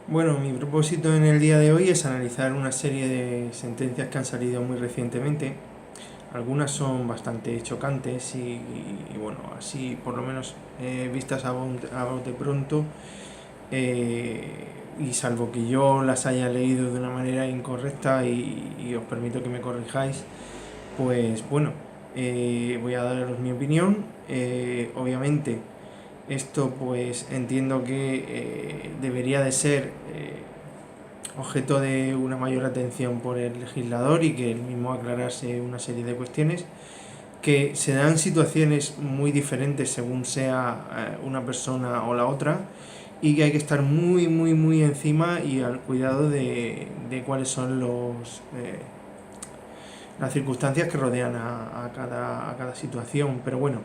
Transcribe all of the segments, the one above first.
Bueno, mi propósito en el día de hoy es analizar una serie de sentencias que han salido muy recientemente. Algunas son bastante chocantes bueno, así por lo menos vistas a bote pronto, y salvo que yo las haya leído de una manera incorrecta y os permito que me corrijáis, pues bueno, voy a daros mi opinión. Obviamente esto pues entiendo que debería de ser objeto de una mayor atención por el legislador y que él mismo aclarase una serie de cuestiones que se dan situaciones muy diferentes según sea una persona o la otra, y que hay que estar muy encima y al cuidado de cuáles son las circunstancias que rodean a cada situación. Pero bueno,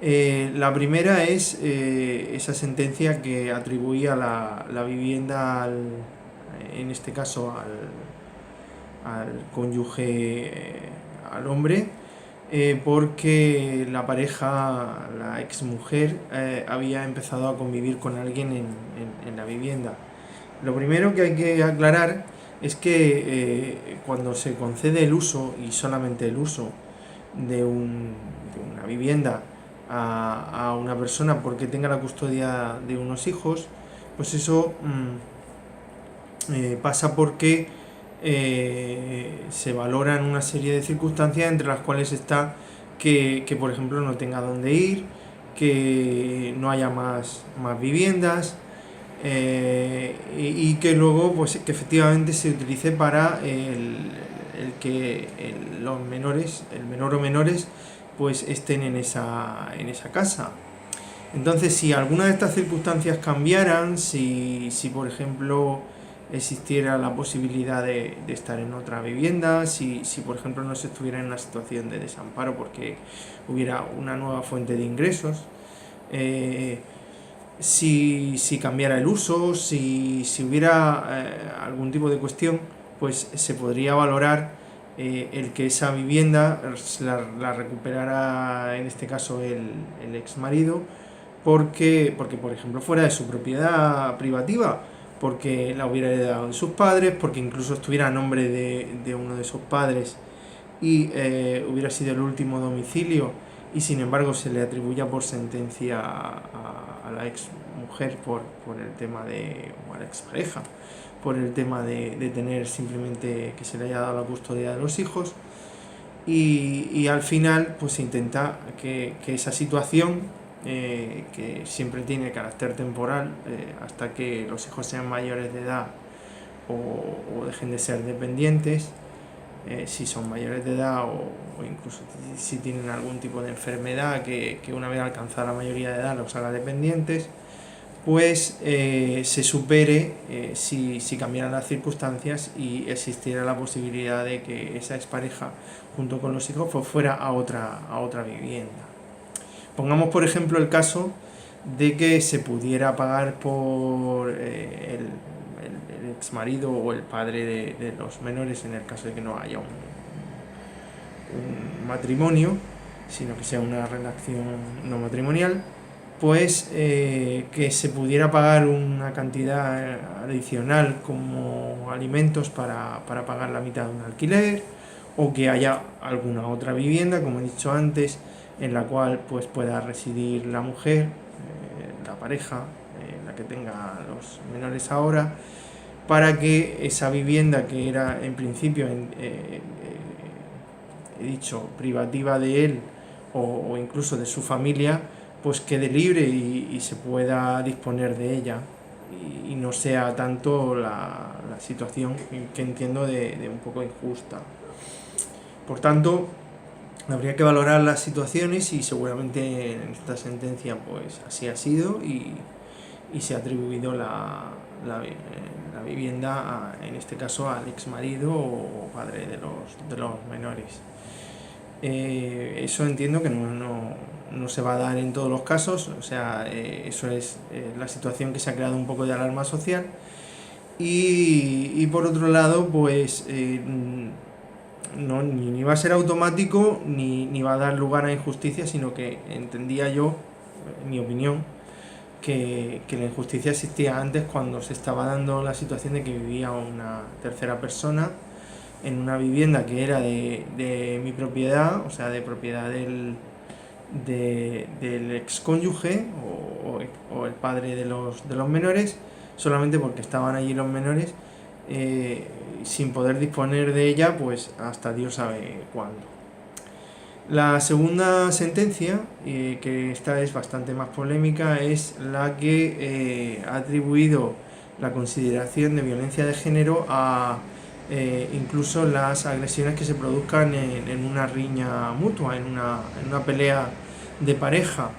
la primera es esa sentencia que atribuía la vivienda en este caso al cónyuge, al hombre, porque la pareja, la exmujer, había empezado a convivir con alguien en la vivienda. Lo primero que hay que aclarar es que cuando se concede el uso, y solamente el uso, de una vivienda a una persona porque tenga la custodia de unos hijos, pues eso pasa porque se valoran una serie de circunstancias, entre las cuales está que por ejemplo no tenga dónde ir, que no haya más viviendas, y que luego pues que efectivamente se utilice para el que los menores, el menor o menores, pues estén en esa casa. Entonces, si alguna de estas circunstancias cambiaran, si por ejemplo existiera la posibilidad de estar en otra vivienda, si por ejemplo no se estuviera en una situación de desamparo porque hubiera una nueva fuente de ingresos, si cambiara el uso, si hubiera algún tipo de cuestión, pues se podría valorar el que esa vivienda la recuperara en este caso el ex marido, porque por ejemplo fuera de su propiedad privativa, porque la hubiera heredado de sus padres, porque incluso estuviera a nombre de uno de sus padres y hubiera sido el último domicilio, y sin embargo se le atribuya por sentencia a la ex mujer por el tema de, o a la ex pareja, por el tema de tener simplemente que se le haya dado la custodia de los hijos. Y al final pues se intenta que esa situación, que siempre tiene carácter temporal, hasta que los hijos sean mayores de edad o dejen de ser dependientes, si son mayores de edad o incluso si tienen algún tipo de enfermedad que una vez alcanzada la mayoría de edad los haga dependientes, pues se supere, si cambiaran las circunstancias y existiera la posibilidad de que esa expareja junto con los hijos pues fuera a otra vivienda. Pongamos por ejemplo el caso de que se pudiera pagar por el ex marido o el padre de los menores, en el caso de que no haya un matrimonio, sino que sea una relación no matrimonial, pues que se pudiera pagar una cantidad adicional como alimentos para pagar la mitad de un alquiler, o que haya alguna otra vivienda, como he dicho antes, en la cual pues pueda residir la mujer, la pareja, la que tenga los menores ahora, para que esa vivienda que era en principio he dicho privativa de él o incluso de su familia, pues quede libre y se pueda disponer de ella, y no sea tanto la situación que entiendo de un poco injusta. Por tanto, habría que valorar las situaciones, y seguramente en esta sentencia pues así ha sido, y se ha atribuido la vivienda en este caso al ex marido o padre de los menores. Eso entiendo que no se va a dar en todos los casos, o sea, eso es la situación que se ha creado un poco de alarma social. Y por otro lado, pues no, ni va a ser automático ni va a dar lugar a injusticia, sino que entendía yo, en mi opinión, que la injusticia existía antes, cuando se estaba dando la situación de que vivía una tercera persona en una vivienda que era de mi propiedad, o sea, de propiedad del excónyuge o el padre de los menores, solamente porque estaban allí los menores, sin poder disponer de ella, pues hasta Dios sabe cuándo. La segunda sentencia, que esta es bastante más polémica, es la que ha atribuido la consideración de violencia de género a incluso las agresiones que se produzcan en una riña mutua, en una pelea de pareja.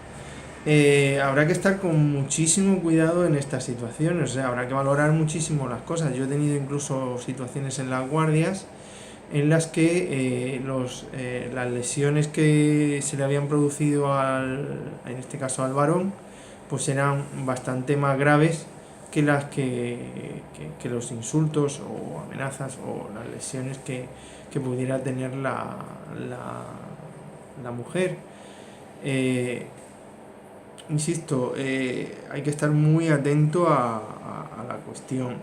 Habrá que estar con muchísimo cuidado en estas situaciones, o sea, habrá que valorar muchísimo las cosas. Yo he tenido incluso situaciones en las guardias en las que las lesiones que se le habían producido en este caso al varón, pues eran bastante más graves que las que los insultos o amenazas o las lesiones que pudiera tener la mujer. Insisto, hay que estar muy atento a la cuestión.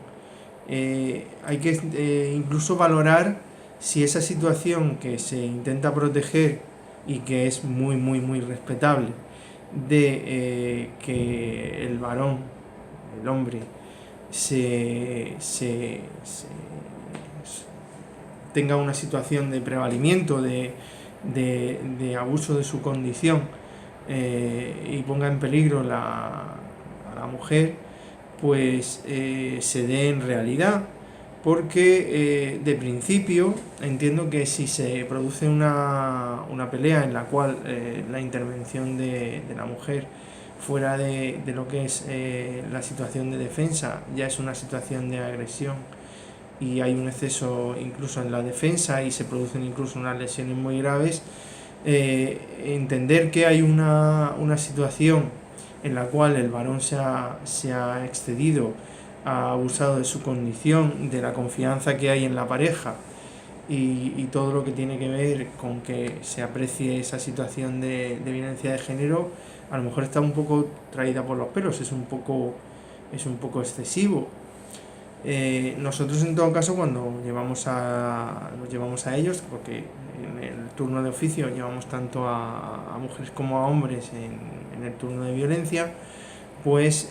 Hay que incluso valorar si esa situación que se intenta proteger y que es muy muy muy respetable, de que el varón, el hombre, tenga una situación de prevalimiento, de abuso de su condición, y ponga en peligro a la mujer, pues se dé en realidad, porque de principio entiendo que si se produce una pelea en la cual la intervención de la mujer fuera de lo que es la situación de defensa ya es una situación de agresión y hay un exceso incluso en la defensa y se producen incluso unas lesiones muy graves, entender que hay una situación en la cual el varón se ha excedido, ha abusado de su condición, de la confianza que hay en la pareja y todo lo que tiene que ver con que se aprecie esa situación de violencia de género, a lo mejor está un poco traída por los pelos, es un poco excesivo. Nosotros en todo caso cuando los llevamos a ellos, porque en el turno de oficio llevamos tanto a mujeres como a hombres en el turno de violencia, pues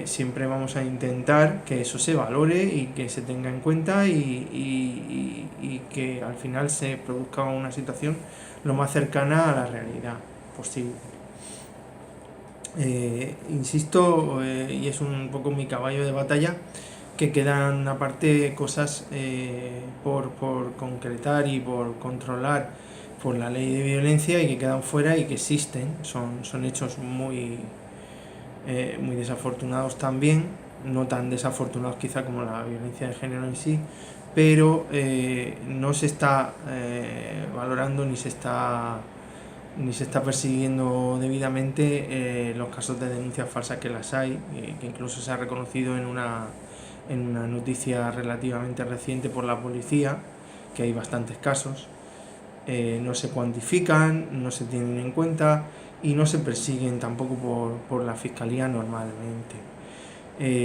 siempre vamos a intentar que eso se valore y que se tenga en cuenta y que al final se produzca una situación lo más cercana a la realidad posible. Insisto, y es un poco mi caballo de batalla, que quedan aparte cosas por concretar y por controlar por la ley de violencia y que quedan fuera y que existen, son hechos muy desafortunados también, no tan desafortunados quizá como la violencia de género en sí, pero no se está valorando ni se está persiguiendo debidamente los casos de denuncias falsas que las hay, que incluso se ha reconocido en una noticia relativamente reciente por la policía, que hay bastantes casos, no se cuantifican, no se tienen en cuenta y no se persiguen tampoco por la fiscalía normalmente.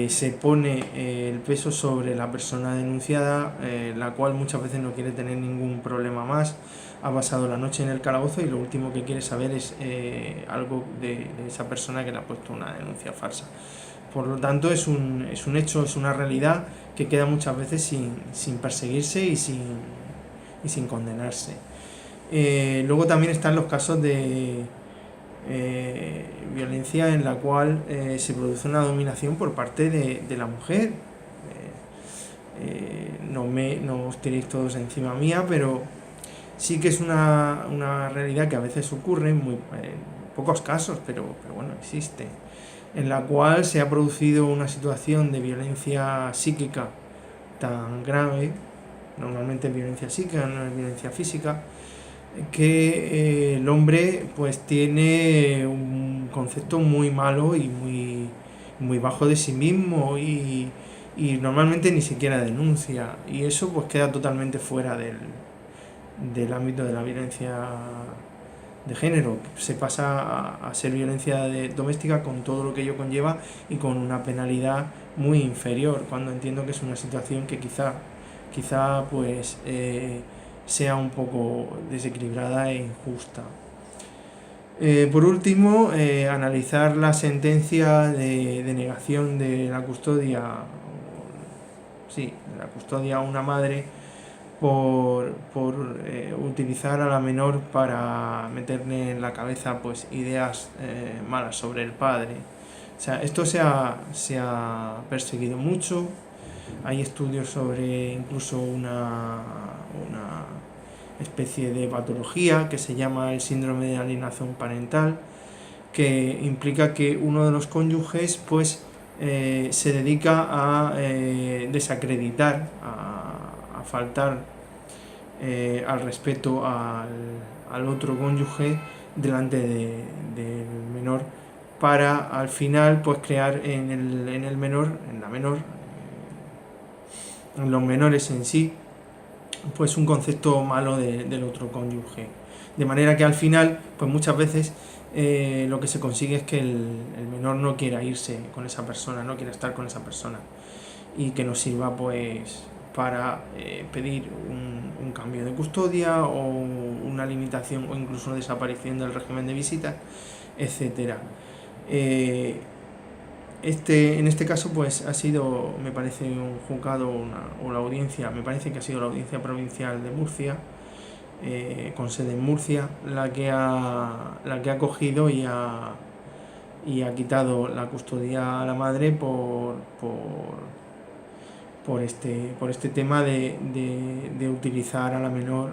Se pone el peso sobre la persona denunciada, la cual muchas veces no quiere tener ningún problema más, ha pasado la noche en el calabozo y lo último que quiere saber es algo de esa persona que le ha puesto una denuncia falsa. Por lo tanto es un hecho, es una realidad que queda muchas veces sin perseguirse y sin condenarse. Luego también están los casos de violencia en la cual se produce una dominación por parte de la mujer. No os tiréis todos encima mía, pero sí que es una realidad que a veces ocurre en pocos casos, pero bueno, existe, en la cual se ha producido una situación de violencia psíquica tan grave, normalmente violencia psíquica, no es violencia física, que el hombre pues tiene un concepto muy malo y muy bajo de sí mismo y normalmente ni siquiera denuncia, y eso pues queda totalmente fuera del ámbito de la violencia de género, se pasa a ser violencia doméstica con todo lo que ello conlleva y con una penalidad muy inferior, cuando entiendo que es una situación que quizá pues sea un poco desequilibrada e injusta. Por último, analizar la sentencia de negación de la custodia, de la custodia a una madre por utilizar a la menor para meterle en la cabeza pues ideas malas sobre el padre. O sea, esto se ha perseguido mucho. Hay estudios sobre incluso una especie de patología que se llama el síndrome de alienación parental, que implica que uno de los cónyuges pues se dedica a desacreditar, a faltar al respeto al otro cónyuge delante del menor, para al final pues crear en el menor, en la menor, en los menores en sí, pues un concepto malo del otro cónyuge. De manera que al final, pues muchas veces lo que se consigue es que el menor no quiera irse con esa persona, no quiera estar con esa persona, y que nos sirva pues para pedir un cambio de custodia o una limitación o incluso desaparición del régimen de visitas, etcétera. En este caso pues ha sido, me parece, un juzgado o la audiencia, me parece que ha sido la Audiencia Provincial de Murcia, con sede en Murcia, la que ha cogido y ha quitado la custodia a la madre por este tema de utilizar a la menor,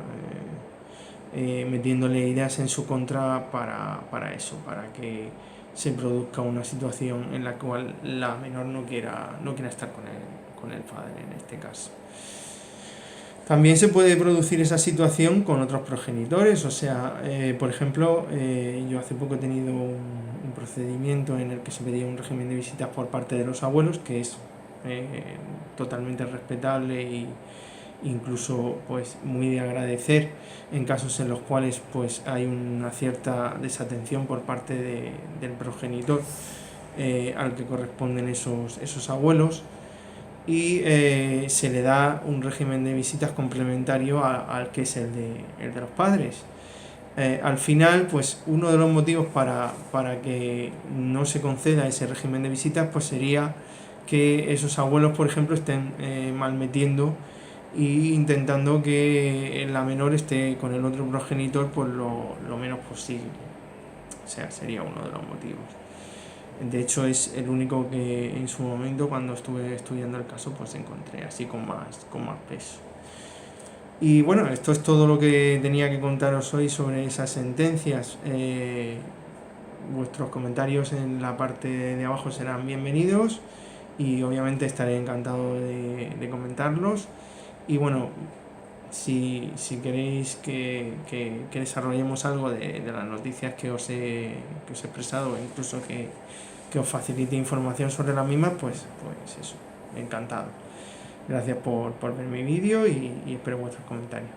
metiéndole ideas en su contra para eso, para que se produzca una situación en la cual la menor no quiera estar con el padre en este caso. También se puede producir esa situación con otros progenitores, o sea, por ejemplo, yo hace poco he tenido un procedimiento en el que se pedía un régimen de visitas por parte de los abuelos, que es totalmente respetable e incluso pues muy de agradecer en casos en los cuales pues hay una cierta desatención por parte del progenitor al que corresponden esos abuelos, y se le da un régimen de visitas complementario al que es el de los padres. Al final, pues uno de los motivos para que no se conceda ese régimen de visitas pues sería que esos abuelos, por ejemplo, estén malmetiendo e intentando que la menor esté con el otro progenitor por lo menos posible. O sea, sería uno de los motivos. De hecho, es el único que en su momento, cuando estuve estudiando el caso, pues encontré así con más peso. Y bueno, esto es todo lo que tenía que contaros hoy sobre esas sentencias. Vuestros comentarios en la parte de abajo serán bienvenidos y obviamente estaré encantado de comentarlos. Y bueno, si queréis que desarrollemos algo de las noticias que os he expresado, o incluso que os facilite información sobre las mismas, pues eso, encantado. Gracias por ver mi vídeo y espero vuestros comentarios.